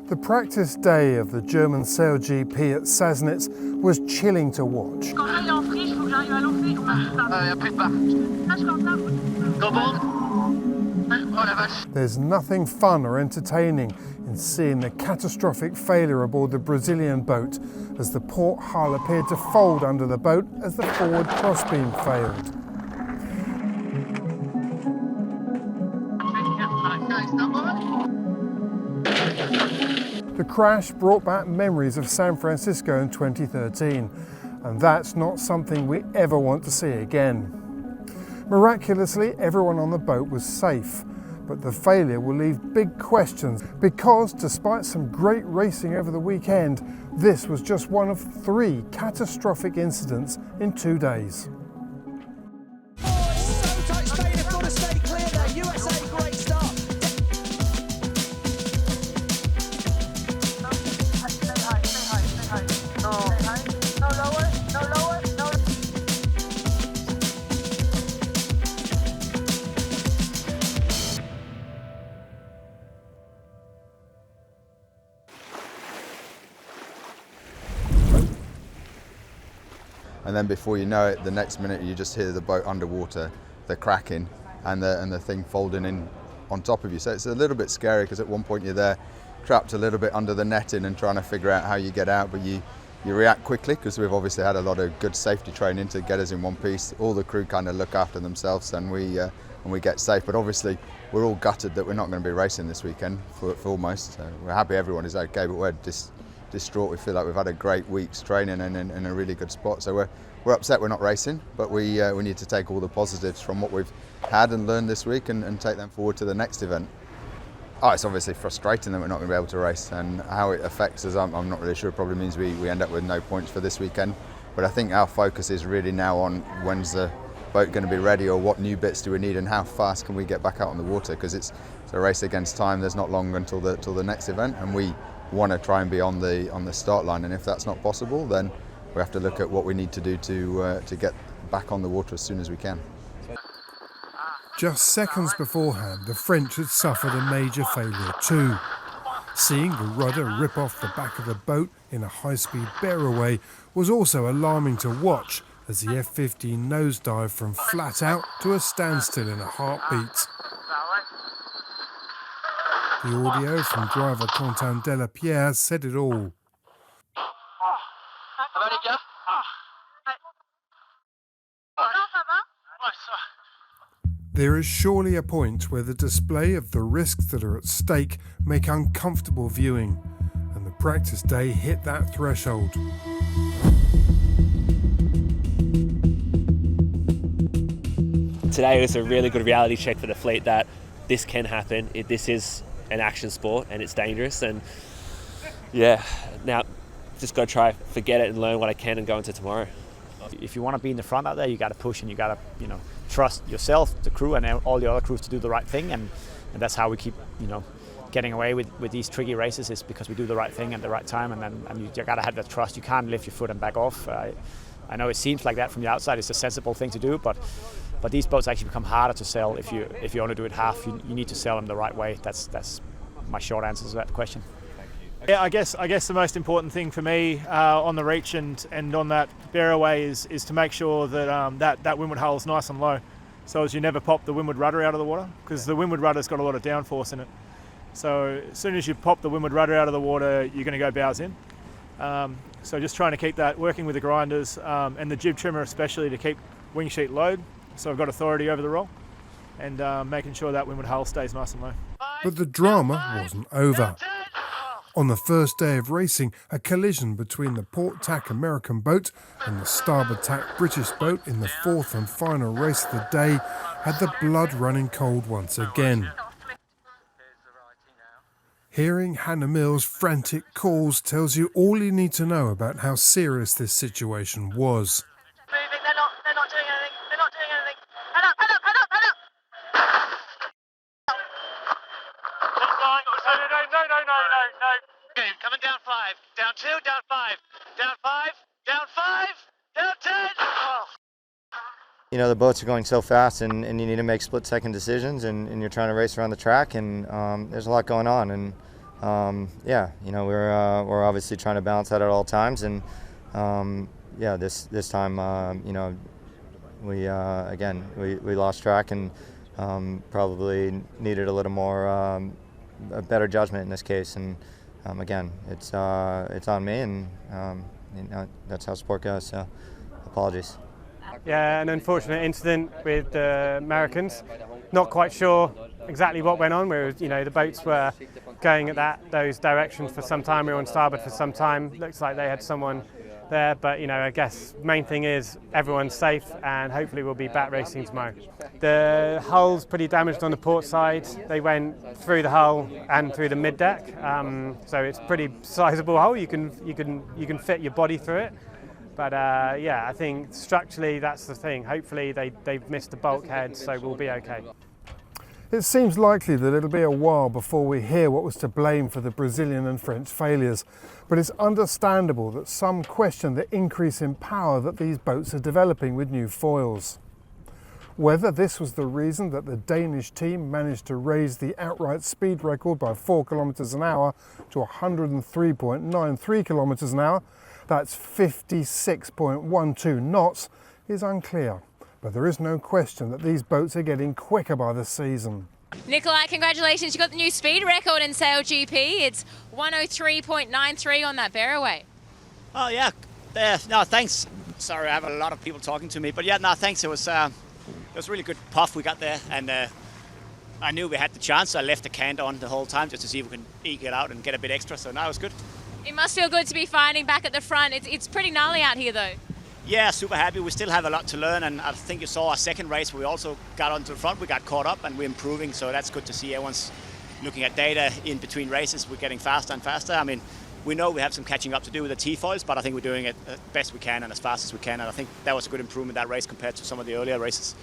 The practice day of the German SailGP at Sassnitz was chilling to watch. There's nothing fun or entertaining in seeing the catastrophic failure aboard the Brazilian boat as the port hull appeared to fold under the boat as the forward crossbeam failed. The crash brought back memories of San Francisco in 2013, and that's not something we ever want to see again. Miraculously, everyone on the boat was safe, but the failure will leave big questions because, despite some great racing over the weekend, this was just one of 3 catastrophic incidents in 2 days. And then before you know it, the next minute you just hear the boat underwater, the cracking, and the thing folding in on top of you. So it's a little bit scary because at one point you're there trapped a little bit under the netting and trying to figure out how you get out, but you react quickly because we've obviously had a lot of good safety training to get us in one piece. All the crew kind of look after themselves and we get safe, but obviously we're all gutted that we're not going to be racing this weekend for almost. So we're happy everyone is okay, but we're distraught. We feel like we've had a great week's training and in a really good spot. So we're upset we're not racing, but we need to take all the positives from what we've had and learned this week and take them forward to the next event. Oh, it's obviously frustrating that we're not going to be able to race, and how it affects us, I'm not really sure. It probably means we end up with no points for this weekend. But I think our focus is really now on when's the boat going to be ready, or what new bits do we need, and how fast can we get back out on the water, because it's a race against time. There's not long until the next event, and we want to try and be on the start line. And if that's not possible, then we have to look at what we need to do to get back on the water as soon as we can. Just seconds beforehand, the French had suffered a major failure too. Seeing the rudder rip off the back of the boat in a high-speed bear-away was also alarming to watch as the F-15 nosedived from flat out to a standstill in a heartbeat. The audio from driver Quentin Delapierre said it all. There is surely a point where the display of the risks that are at stake make uncomfortable viewing, and the practice day hit that threshold. Today was a really good reality check for the fleet that this can happen. This is an action sport and it's dangerous, and yeah, now just got to try, forget it and learn what I can and go into tomorrow. If you want to be in the front out there, you got to push and you got to, trust yourself, the crew, and all the other crews to do the right thing, and that's how we keep, getting away with these tricky races, is because we do the right thing at the right time, and you got to have that trust. You can't lift your foot and back off. I know it seems like that from the outside. It's a sensible thing to do, but these boats actually become harder to sail if you only do it half. You need to sail them the right way. That's my short answer to that question. Yeah, I guess the most important thing for me on the reach and on that bear-away is to make sure that that windward hull is nice and low, so as you never pop the windward rudder out of the water, because the windward rudder's got a lot of downforce in it. So as soon as you pop the windward rudder out of the water, you're going to go bows in. So just trying to keep that, working with the grinders and the jib trimmer especially, to keep wing sheet load, so I've got authority over the roll, and making sure that windward hull stays nice and low. But the drama wasn't over. On the first day of racing, a collision between the port tack American boat and the starboard tack British boat in the 4th and final race of the day had the blood running cold once again. Hearing Hannah Mills' frantic calls tells you all you need to know about how serious this situation was. They're not doing anything. They're not doing anything. Head up. No. Okay, coming down 5, down 2, down 5, down 5, down 5, down 10. Oh. The boats are going so fast, and you need to make split-second decisions, and you're trying to race around the track, and there's a lot going on, and yeah, you know, we're obviously trying to balance that at all times, and yeah, this time, you know, we again we lost track and probably needed a little more a better judgment in this case, and again, it's on me, and you know, that's how sport goes. So, apologies. Yeah, an unfortunate incident with the Americans. Not quite sure exactly what went on. You know, the boats were going at those directions for some time. We were on starboard for some time. Looks like they had someone there, but you know, I guess main thing is everyone's safe, and hopefully we'll be back racing tomorrow. The hull's pretty damaged on the port side. They went through the hull and through the mid deck, so it's pretty sizable hull. You can fit your body through it. But yeah, I think structurally that's the thing. Hopefully they've missed the bulkhead, so we'll be okay. It seems likely that it'll be a while before we hear what was to blame for the Brazilian and French failures, but it's understandable that some question the increase in power that these boats are developing with new foils. Whether this was the reason that the Danish team managed to raise the outright speed record by 4 kilometers an hour to 103.93 kilometers an hour, that's 56.12 knots, is unclear. But there is no question that these boats are getting quicker by the season. Nikolai, congratulations. You got the new speed record in SailGP. It's 103.93 on that Barroway. Oh yeah, no thanks. Sorry, I have a lot of people talking to me, but yeah, no thanks. It was a really good puff we got there, and I knew we had the chance. So I left the can on the whole time just to see if we can eke it out and get a bit extra. So now it was good. It must feel good to be fighting back at the front. It's pretty gnarly out here though. Yeah, super happy. We still have a lot to learn, and I think you saw our second race where we also got onto the front. We got caught up and we're improving, so that's good to see. Everyone's looking at data in between races. We're getting faster and faster. I mean, we know we have some catching up to do with the T-foils, but I think we're doing it as best we can and as fast as we can, and I think that was a good improvement, that race, compared to some of the earlier races.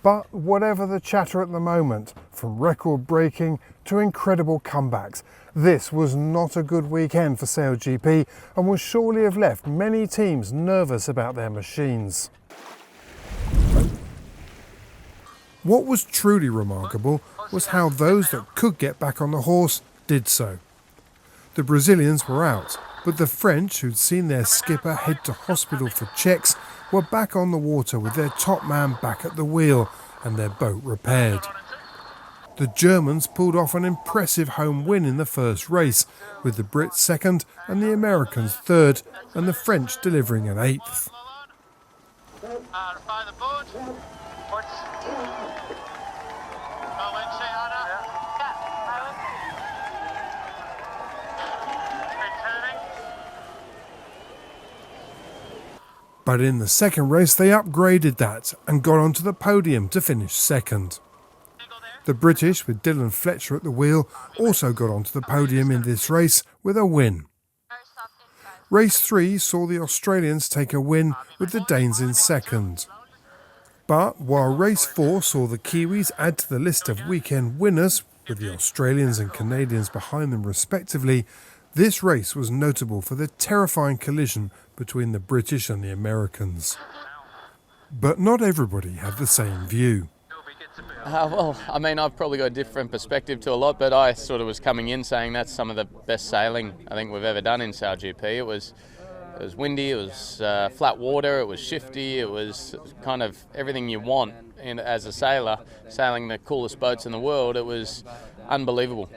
But whatever the chatter at the moment, from record breaking to incredible comebacks, this was not a good weekend for SailGP and will surely have left many teams nervous about their machines. What was truly remarkable was how those that could get back on the horse did so. The Brazilians were out, but the French, who'd seen their skipper head to hospital for checks, were back on the water with their top man back at the wheel and their boat repaired. The Germans pulled off an impressive home win in the first race, with the Brits second and the Americans third, and the French delivering an eighth. By the boat. But in the second race they upgraded that and got onto the podium to finish second. The British, with Dylan Fletcher at the wheel, also got onto the podium in this race with a win. Race 3 saw the Australians take a win with the Danes in second. But while race 4 saw the Kiwis add to the list of weekend winners, with the Australians and Canadians behind them respectively, this race was notable for the terrifying collision between the British and the Americans. But not everybody had the same view. Well, I mean, I've probably got a different perspective to a lot, but I sort of was coming in saying that's some of the best sailing I think we've ever done in SailGP. It was windy, it was flat water, it was shifty, it was kind of everything you want as a sailor, sailing the coolest boats in the world. It was unbelievable.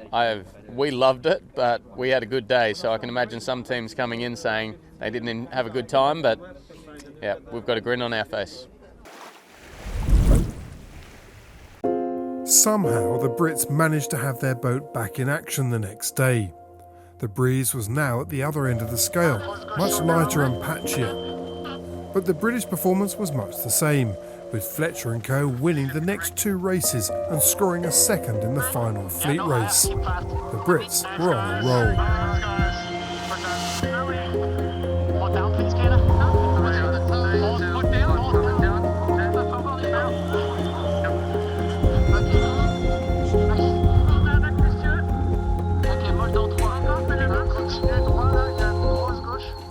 We loved it, but we had a good day, so I can imagine some teams coming in saying they didn't have a good time, but yeah, we've got a grin on our face. Somehow the Brits managed to have their boat back in action the next day. The breeze was now at the other end of the scale, much lighter and patchier. But the British performance was much the same, with Fletcher & co winning the next 2 races and scoring a second in the final fleet race. The Brits were on a roll.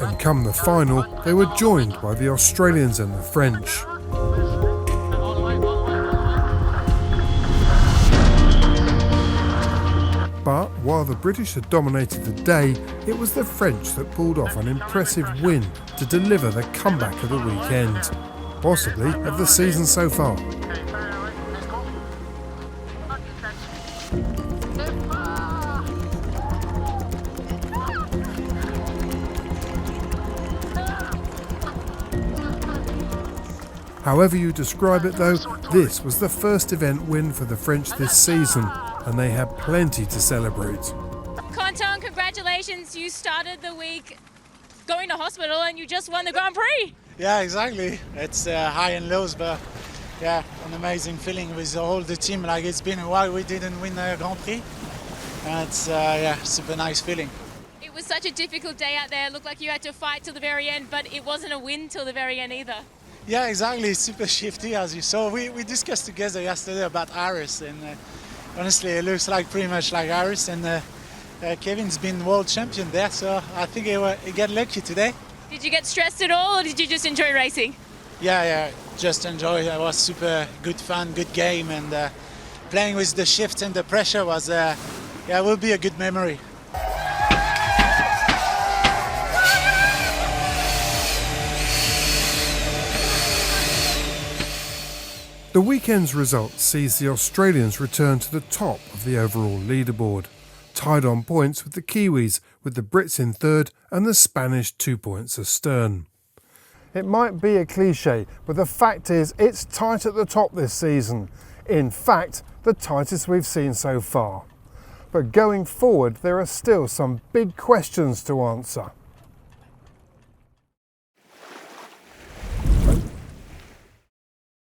And come the final, they were joined by the Australians and the French. But while the British had dominated the day, it was the French that pulled off an impressive win to deliver the comeback of the weekend, possibly of the season so far. However you describe it though, this was the first event win for the French this season, and they had plenty to celebrate. Quentin, congratulations, you started the week going to hospital and you just won the Grand Prix. Yeah, exactly. It's high and lows, but yeah, an amazing feeling with all the team. Like, it's been a while we didn't win a Grand Prix, and it's yeah, super nice feeling. It was such a difficult day out there. It looked like you had to fight till the very end, but it wasn't a win till the very end either. Yeah, exactly. It's super shifty, as you saw. We discussed together yesterday about Harris, and honestly, it looks like pretty much like Harris. And Kevin's been world champion there, so I think he got lucky today. Did you get stressed at all, or did you just enjoy racing? Yeah, just enjoy. It was super good fun, good game, and playing with the shift and the pressure was, yeah, will be a good memory. The weekend's result sees the Australians return to the top of the overall leaderboard, tied on points with the Kiwis, with the Brits in third and the Spanish 2 points astern. It might be a cliche, but the fact is it's tight at the top this season. In fact, the tightest we've seen so far. But going forward, there are still some big questions to answer.